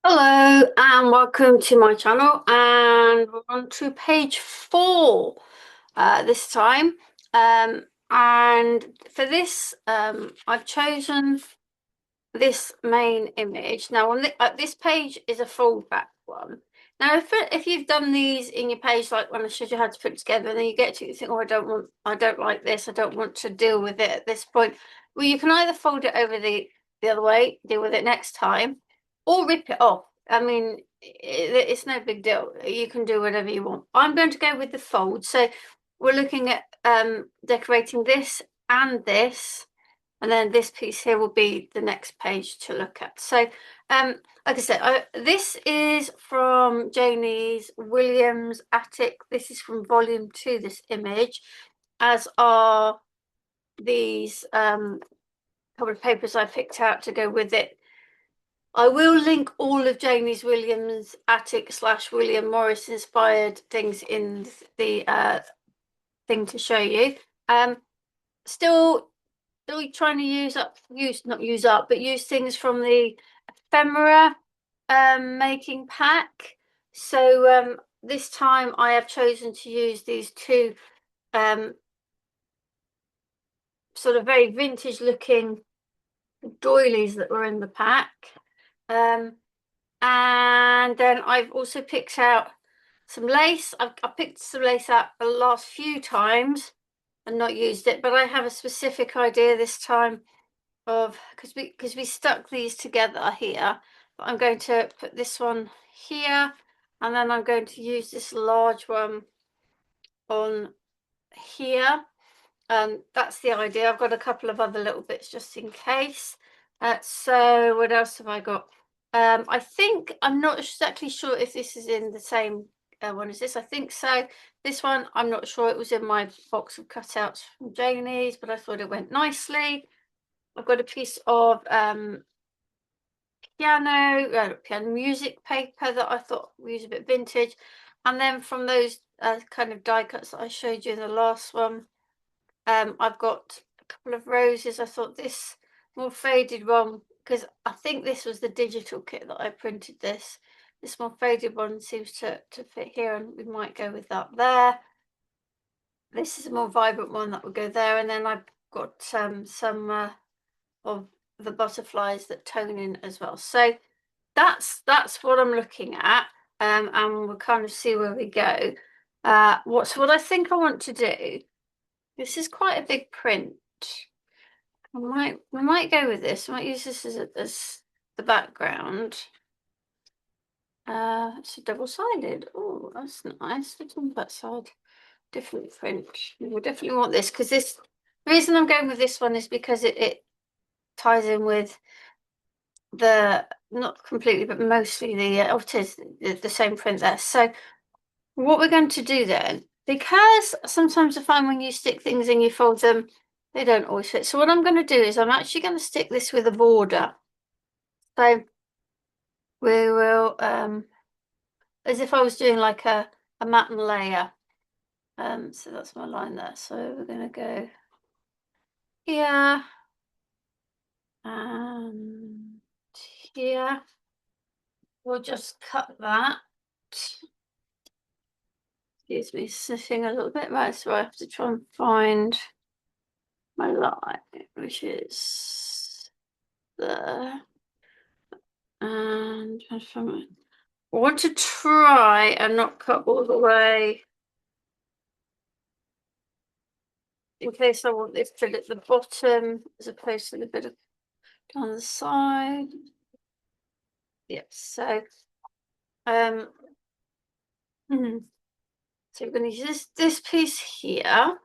Hello and welcome to my channel, and we're on to page 4 this time. And for this I've chosen this main image. Now on this page is a fold back one. Now if you've done these in your page, like when I showed you how to put it together, and then you get to it, you think, oh, I don't like this, I don't want to deal with it at this point. Well, you can either fold it over the other way, deal with it next time, or rip it off. I mean, it's no big deal. You can do whatever you want. I'm going to go with the fold. So we're looking at decorating this and this, and then this piece here will be the next page to look at. So, like I said, this is from Janie's Williams Attic. This is from volume 2, this image, as are these couple of papers I picked out to go with it. I will link all of Janie's Williams Attic / William Morris inspired things in the thing to show you. Still trying to use things from the ephemera making pack. So this time I have chosen to use these two sort of very vintage looking doilies that were in the pack. And then I've also picked out some lace. I picked some lace out the last few times and not used it, but I have a specific idea this time of, because we stuck these together here, but I'm going to put this one here, and then I'm going to use this large one on here. That's the idea. I've got a couple of other little bits just in case. So what else have I got? I think I'm not exactly sure if this is in the same one as this. I think so. This one, I'm not sure. It was in my box of cutouts from Janie's, but I thought it went nicely. I've got a piece of piano music paper that I thought was a bit vintage. And then from those kind of die cuts that I showed you in the last one, I've got a couple of roses. I thought this more faded one, because I think this was the digital kit that I printed this. This more faded one seems to fit here, and we might go with that there. This is a more vibrant one that will go there. And then I've got some of the butterflies that tone in as well. So that's what I'm looking at, and we'll kind of see where we go. What I think I want to do. This is quite a big print. We might go with this. I might use this as the background. It's a double-sided. Oh, that's nice. What's on that side? Different print. We'll definitely want this, because the reason I'm going with this one is because it ties in with the, not completely, but mostly it is the same print there. So what we're going to do then, because sometimes I find when you stick things in, you fold them, they don't always fit. So what I'm going to do is I'm actually going to stick this with a border. So we will, as if I was doing like a mat and layer. So that's my line there. So we're going to go here and here. We'll just cut that. Excuse me, sniffing a little bit. Right, so I have to try and find my line, which is there. And I want to try and not cut all the way, in case I want this bit at the bottom as opposed to the bit of down the side. Yep, so so we're going to use this piece here.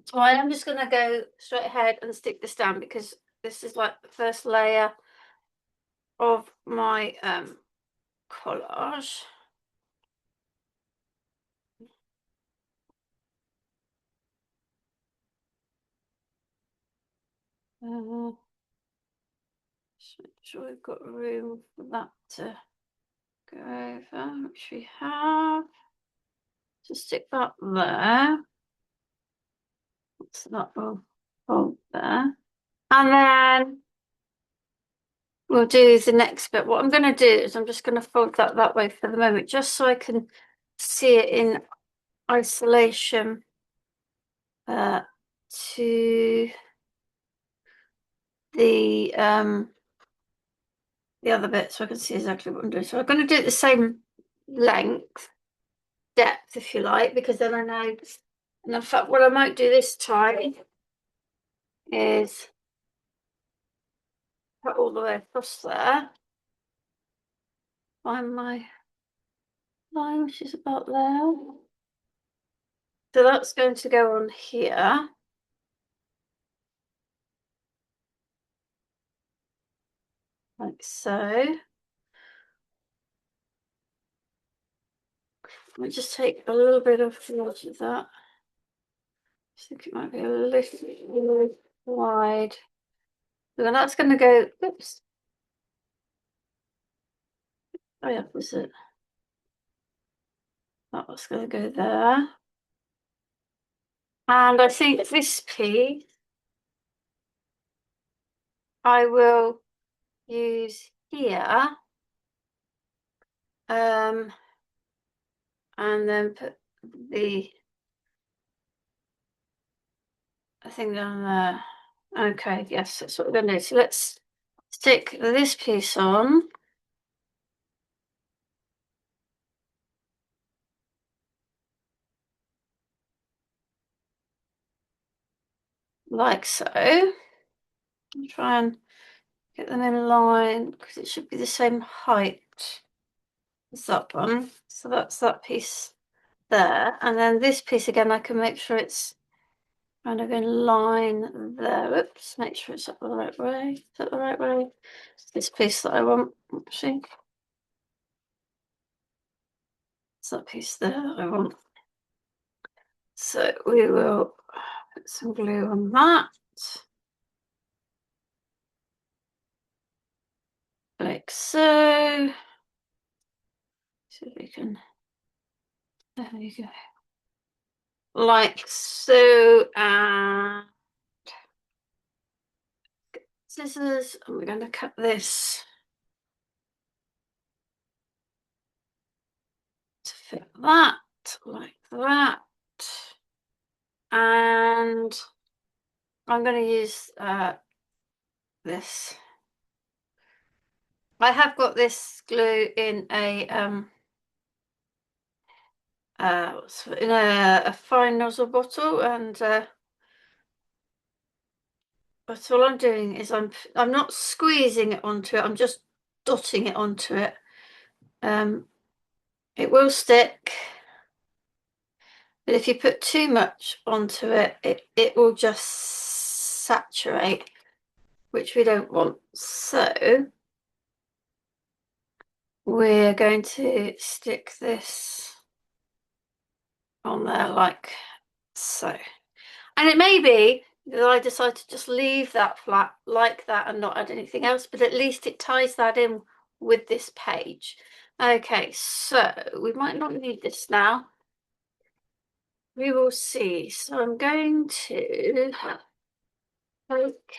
So I am just going to go straight ahead and stick this down, because this is like the first layer of my collage. Just make sure we've got room for that to go over, which we have. Just stick that there. So that will hold there. And then we'll do the next bit. What I'm going to do is I'm just going to fold that way for the moment, just so I can see it in isolation to the other bit, so I can see exactly what I'm doing. So I'm going to do it the same length, depth, if you like, because then I know. And in fact, what I might do this time is put all the way across there. Find my line, which is about there. So that's going to go on here. Like so. Let me just take a little bit of the edge of that. I think it might be a little wide. So that's going to go, oops. Oh yeah, was it? That was going to go there. And I think this piece I will use here. And then put the thing down there. Okay, yes, that's what we're going to do. So let's stick this piece on. Like so. Try and get them in line because it should be the same height as that one. So that's that piece there. And then this piece again, I can make sure it's kind of in line there. Oops, make sure it's up the right way. Is that the right way? It's this piece that I want. See? It's that piece there that I want. So we will put some glue on that. Like so. See if we can. There we go. Like so, and scissors, and we're going to cut this to fit that, like that. And I'm going to use this. I have got this glue in a fine nozzle bottle, and but all I'm doing is I'm not squeezing it onto it. I'm just dotting it onto it. It will stick, but if you put too much onto it, it will just saturate, which we don't want. So we're going to stick this on there like so. And it may be that I decide to just leave that flat like that and not add anything else, but at least it ties that in with this page. Okay, so we might not need this now. We will see. So I'm going to take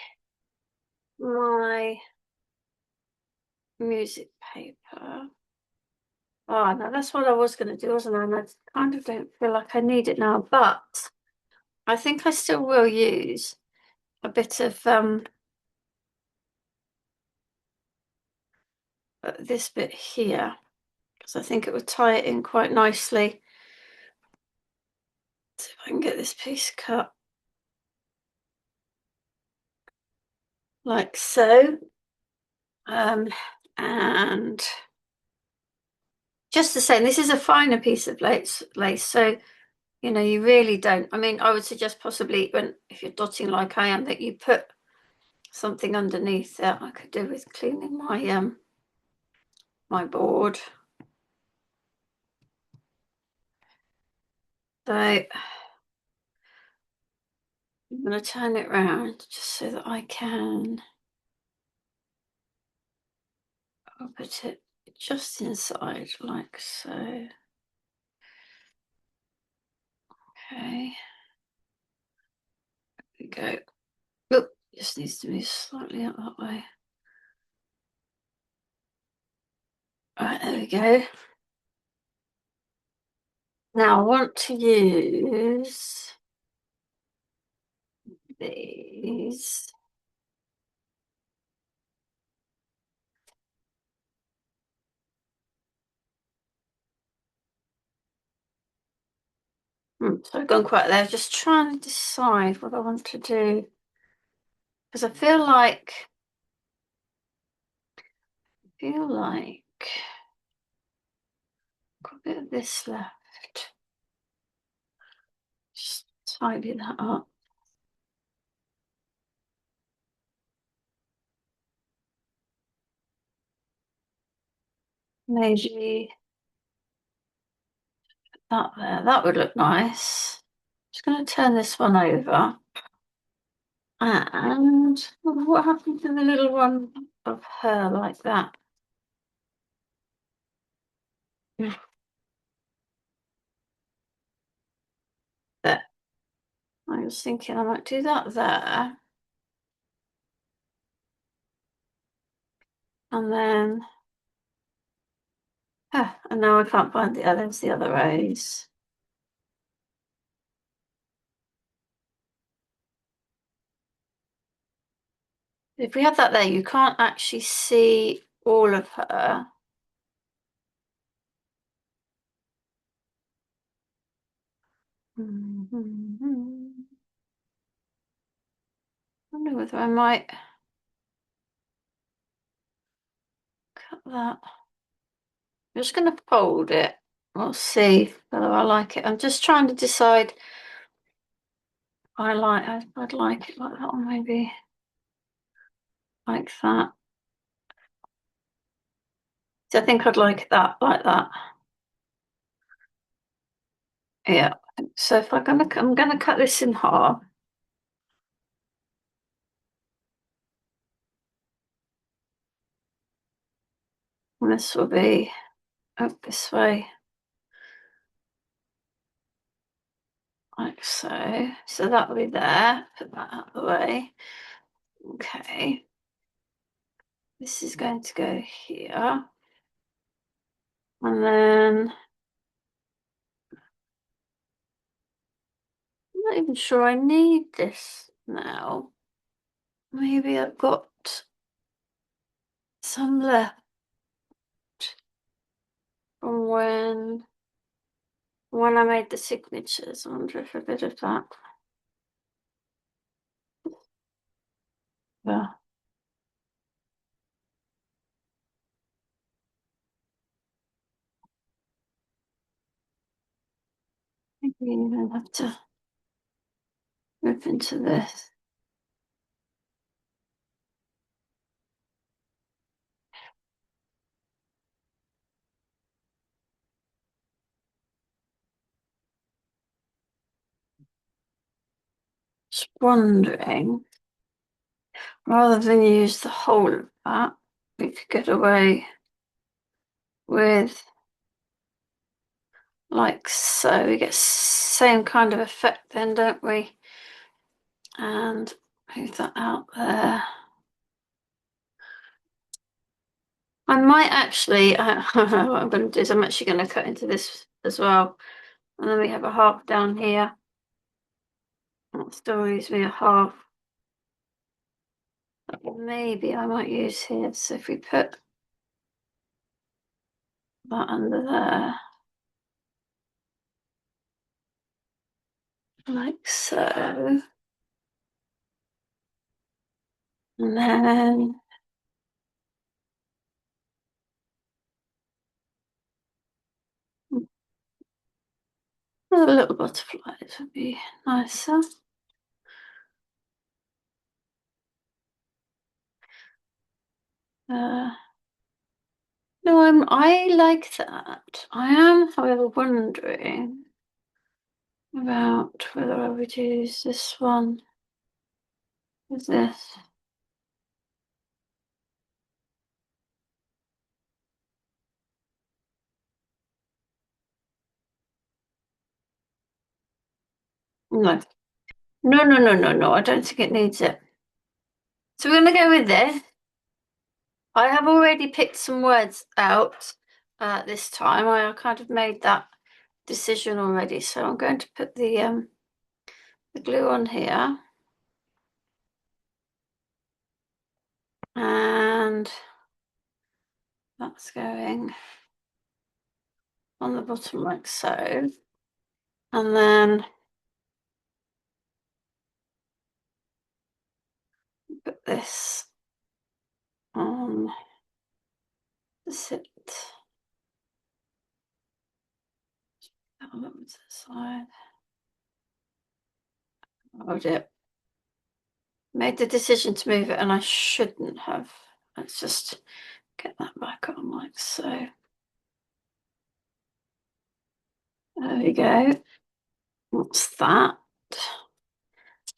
my music paper. Oh, no, that's what I was going to do, wasn't I? And I kind of don't feel like I need it now, but I think I still will use a bit of this bit here, because I think it would tie it in quite nicely. See if I can get this piece cut like so. And just the same, this is a finer piece of lace, so you know, you really don't. I mean, I would suggest possibly if you're dotting like I am, that you put something underneath that. I could do with cleaning my my board. So I'm going to turn it around just so that I can put it just inside like so. Okay. There we go. Oop, just needs to be slightly up that way. Right, there we go. Now I want to use these. So I've gone quite there, just trying to decide what I want to do. Because I feel like got a bit of this left. Just tidy that up. Maybe that there. That would look nice. Just going to turn this one over. And what happened to the little one of her like that? There. I was thinking I might do that there. And then, and now I can't find the other A's. If we have that there, you can't actually see all of her. I wonder whether I might cut that. I'm just going to fold it. We'll see whether I like it. I'm just trying to decide. I'd like it like that, or maybe like that. So I think I'd like that like that. Yeah. So if I'm gonna cut this in half. And this will be up this way, like so. So that'll be there. Put that out of the way. Okay. This is going to go here. And then I'm not even sure I need this now. Maybe I've got some left from when I made the signatures. I wonder if a bit of that. Yeah. Maybe you even have to rip into this. Just wondering, rather than use the whole of that, we could get away with like so. We get same kind of effect then, don't we? And move that out there. I might actually, what I'm going to do is I'm actually going to cut into this as well. And then we have a half down here. That still leaves me a half. Maybe I might use here. So if we put that under there, like so. And then a little butterflies would be nicer. No, I like that. I am, however, wondering about whether I would use this one with this. No. No, no, no, no, no. I don't think it needs it. So we're going to go with this. I have already picked some words out. this time. I kind of made that decision already, so I'm going to put the glue on here, and that's going on the bottom like so, and then put this on the sit. That one over to the side. Oh dear. Made the decision to move it and I shouldn't have. Let's just get that back on like so. There we go. What's that?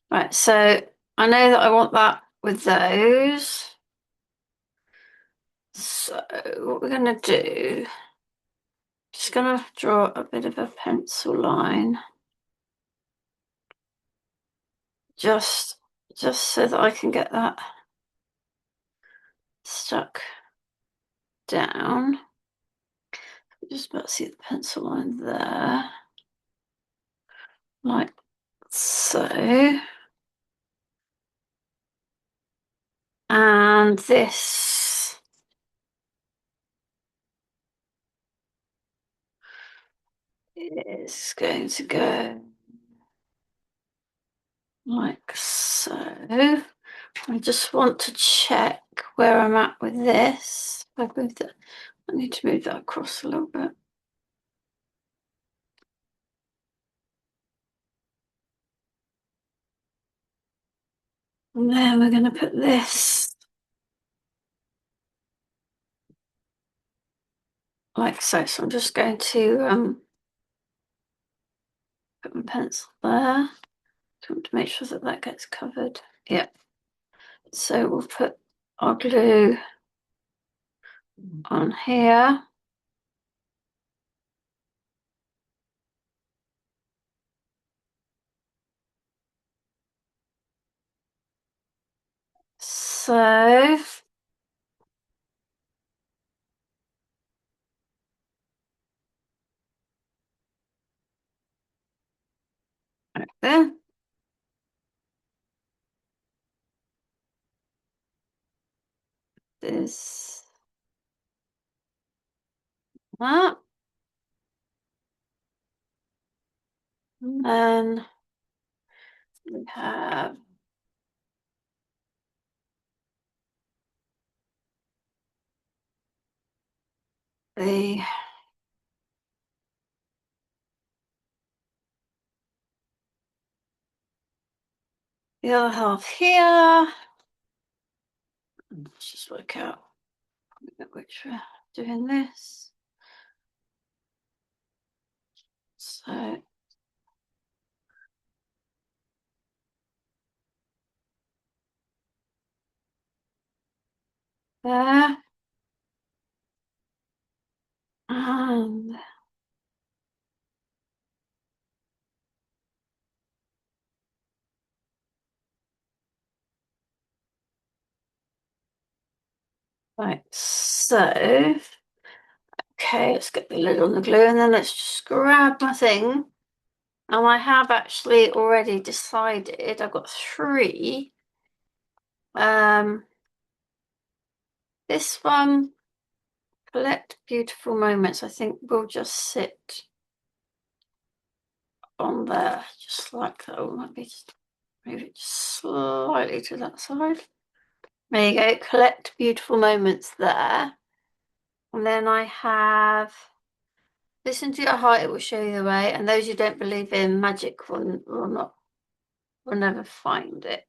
Right, so I know that I want that with those. So what we're going to do, just going to draw a bit of a pencil line. Just so that I can get that stuck down. Just about to see the pencil line there. Like so. And this is going to go like so. I just want to check where I'm at with this. I've moved it. I need to move that across a little bit. And then we're going to put this like so. So I'm just going to put my pencil there. I want to make sure that that gets covered. Yeah. So we'll put our glue on here. So right there. This, that. And then we have the other half here. Let's just work out which we're doing this. So there. And right, so okay, let's get the lid on the glue and then let's just grab my thing. And I have actually already decided, I've got three. This one, Collect Beautiful Moments, I think will just sit on there, just like that. Oh, might be just move it just slightly to that side. There you go, Collect Beautiful Moments there. And then I have Listen to Your Heart, It Will Show You the Way. And those who don't believe in magic will never find it.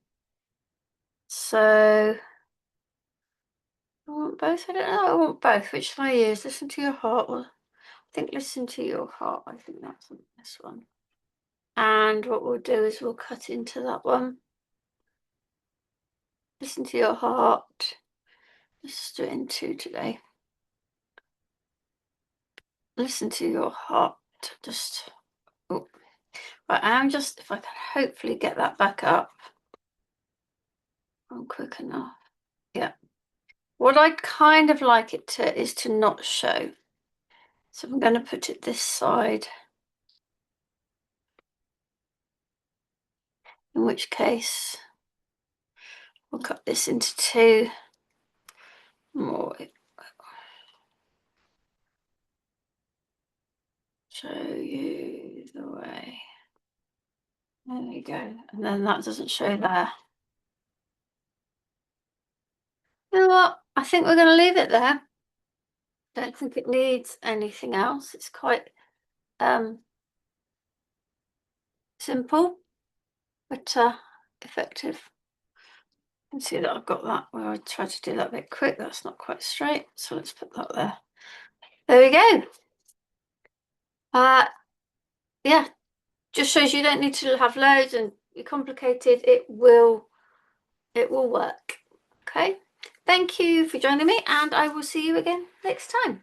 So I want both. I don't know. I want both. Which shall I use? Listen to Your Heart. Well, I think Listen to Your Heart. I think that's this one. And what we'll do is we'll cut into that one. Listen to Your Heart. Let's do it in two today. Listen to Your Heart. Just, oh, right, I'm just, if I can hopefully get that back up. I'm quick enough. Yeah. What I'd kind of like it to is to not show. So I'm going to put it this side, in which case we'll cut this into two more. Show you the way. There we go. And then that doesn't show there. You know what? I think we're going to leave it there. Don't think it needs anything else. It's quite simple, but effective. You can see that I've got that where I tried to do that a bit quick. That's not quite straight. So let's put that there. There we go. Yeah, just shows you don't need to have loads and be complicated. It will work. Okay. Thank you for joining me, and I will see you again next time.